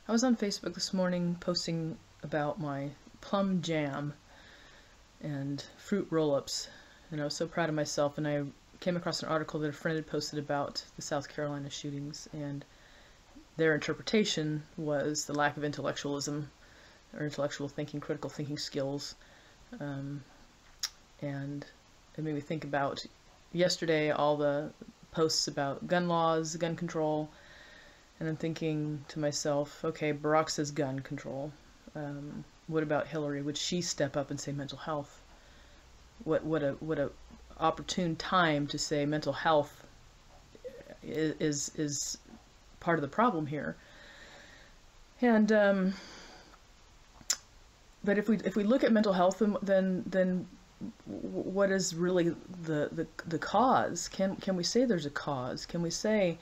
I was on Facebook this morning posting about my plum jam and fruit roll-ups, and I was so proud of myself, and I came across an article that a friend had posted about the South Carolina shootings, and their interpretation was the lack of intellectualism or intellectual thinking, critical thinking skills, and it made me think about yesterday all the posts about gun laws, gun control. And I'm thinking to myself, okay, Barack says gun control. What about Hillary? Would she step up and say mental health? What a opportune time to say mental health is part of the problem here. And but if we look at mental health, then what is really the cause? Can we say there's a cause? Can we say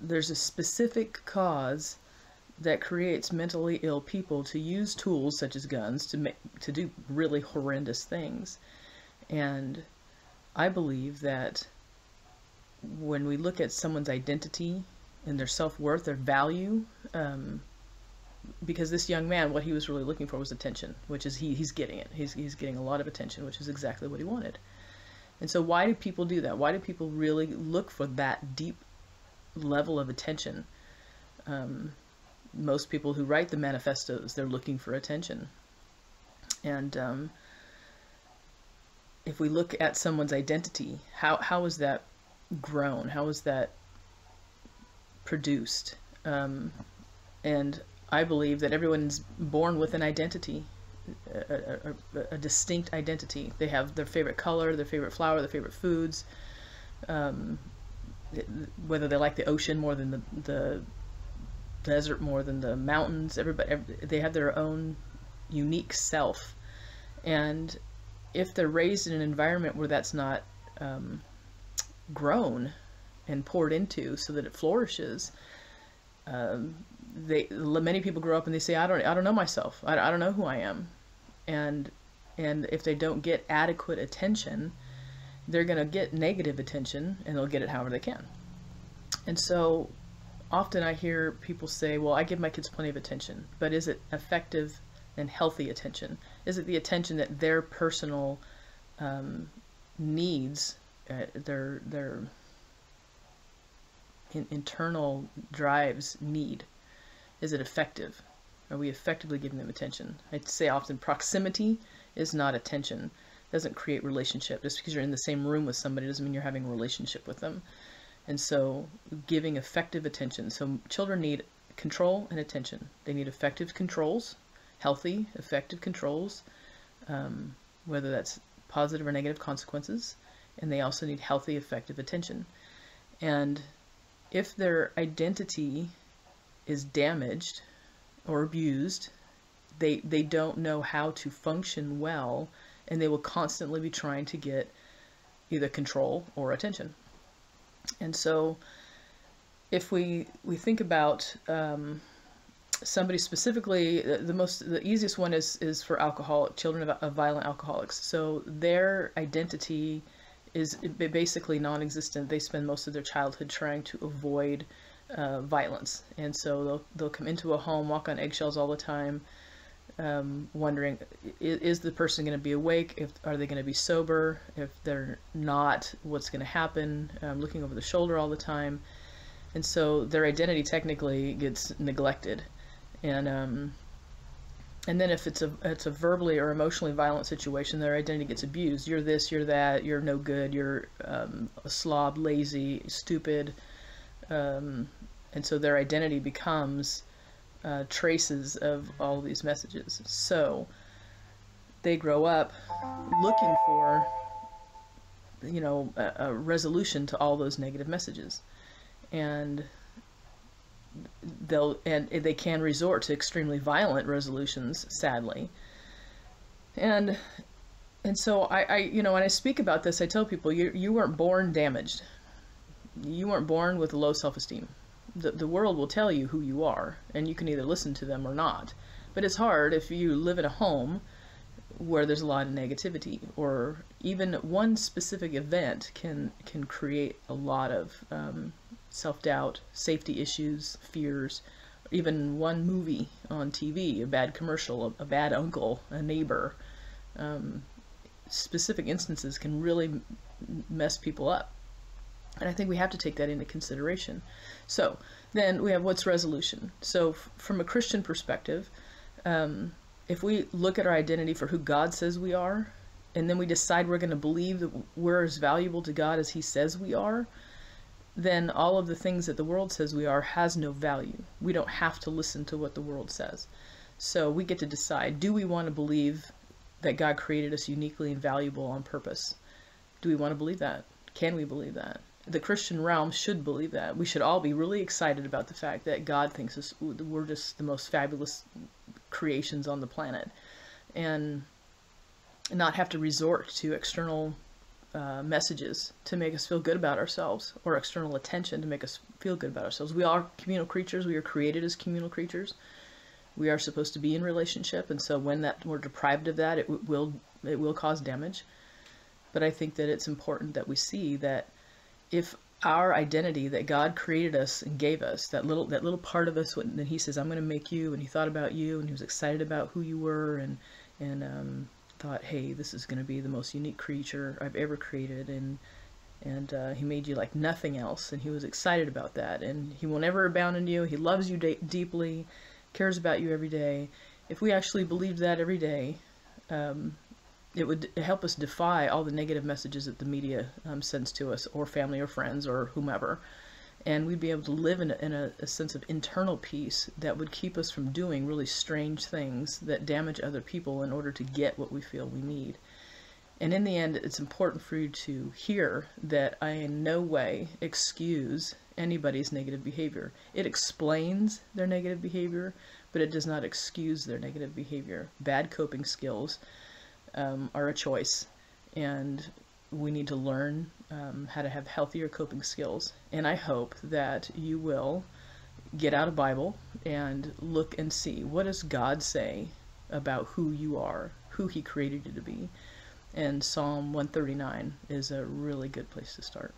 there's a specific cause that creates mentally ill people to use tools such as guns to do really horrendous things? And I believe that when we look at someone's identity and their self-worth, their value, because this young man, what he was really looking for was attention, which is he's getting it. He's getting a lot of attention, which is exactly what he wanted. And so why do people do that? Why do people really look for that deep level of attention? Most people who write the manifestos, they're looking for attention. And if we look at someone's identity, how is that grown? How is that produced? And I believe that everyone's born with an identity, a distinct identity. They have their favorite color, their favorite flower, their favorite foods, whether they like the ocean more than the desert more than the mountains. They have their own unique self. And if they're raised in an environment where that's not grown and poured into so that it flourishes, many people grow up and they say, I don't know myself. I don't know who I am. And if they don't get adequate attention, they're going to get negative attention, and they'll get it however they can. And so often I hear people say, well, I give my kids plenty of attention, but is it effective and healthy attention? Is it the attention that their personal needs, their internal drives need? Is it effective? Are we effectively giving them attention? I say often proximity is not attention. It doesn't create relationship. Just because you're in the same room with somebody doesn't mean you're having a relationship with them. And so giving effective attention. So children need control and attention. They need effective controls, healthy, effective controls, whether that's positive or negative consequences. And they also need healthy, effective attention. And if their identity is damaged or abused, they don't know how to function well, and they will constantly be trying to get either control or attention. And so if we think about somebody specifically, the easiest one is for children of violent alcoholics. So their identity is basically non-existent. They spend most of their childhood trying to avoid violence, and so they'll come into a home, walk on eggshells all the time, wondering, is the person going to be awake? Are they going to be sober? If they're not, what's going to happen? Looking over the shoulder all the time, and so their identity technically gets neglected. And then if it's a verbally or emotionally violent situation, their identity gets abused. You're this, you're that, you're no good, you're a slob, lazy, stupid. And so their identity becomes traces of all these messages. So they grow up looking for, a resolution to all those negative messages. And they can resort to extremely violent resolutions, sadly. And so I when I speak about this, I tell people, you weren't born damaged. You weren't born with low self-esteem. The world will tell you who you are, and you can either listen to them or not. But it's hard if you live in a home where there's a lot of negativity, or even one specific event can create a lot of self-doubt, safety issues, fears, even one movie on TV, a bad commercial, a bad uncle, a neighbor. Specific instances can really mess people up. And I think we have to take that into consideration. So then we have what's resolution. So from a Christian perspective, if we look at our identity for who God says we are, and then we decide we're going to believe that we're as valuable to God as he says we are, then all of the things that the world says we are has no value. We don't have to listen to what the world says. So we get to decide, do we want to believe that God created us uniquely and valuable on purpose? Do we want to believe that? Can we believe that? The Christian realm should believe that. We should all be really excited about the fact that God thinks we're just the most fabulous creations on the planet, and not have to resort to external messages to make us feel good about ourselves, or external attention to make us feel good about ourselves. We are communal creatures. We are created as communal creatures. We are supposed to be in relationship, and so when we're deprived of that, it will cause damage. But I think that it's important that we see that if our identity that God created us and gave us, that little part of us, when he says, I'm going to make you, and he thought about you, and he was excited about who you were, and thought, hey, this is going to be the most unique creature I've ever created, and he made you like nothing else, and he was excited about that, and he will never abandon you. He loves you deeply, cares about you every day. If we actually believed that every day, it would help us defy all the negative messages that the media sends to us, or family or friends or whomever. And we'd be able to live in a sense of internal peace that would keep us from doing really strange things that damage other people in order to get what we feel we need. And in the end, it's important for you to hear that I in no way excuse anybody's negative behavior. It explains their negative behavior, but it does not excuse their negative behavior. Bad coping skills are a choice, and we need to learn how to have healthier coping skills. And I hope that you will get out a Bible and look and see, what does God say about who you are, who he created you to be? And Psalm 139 is a really good place to start.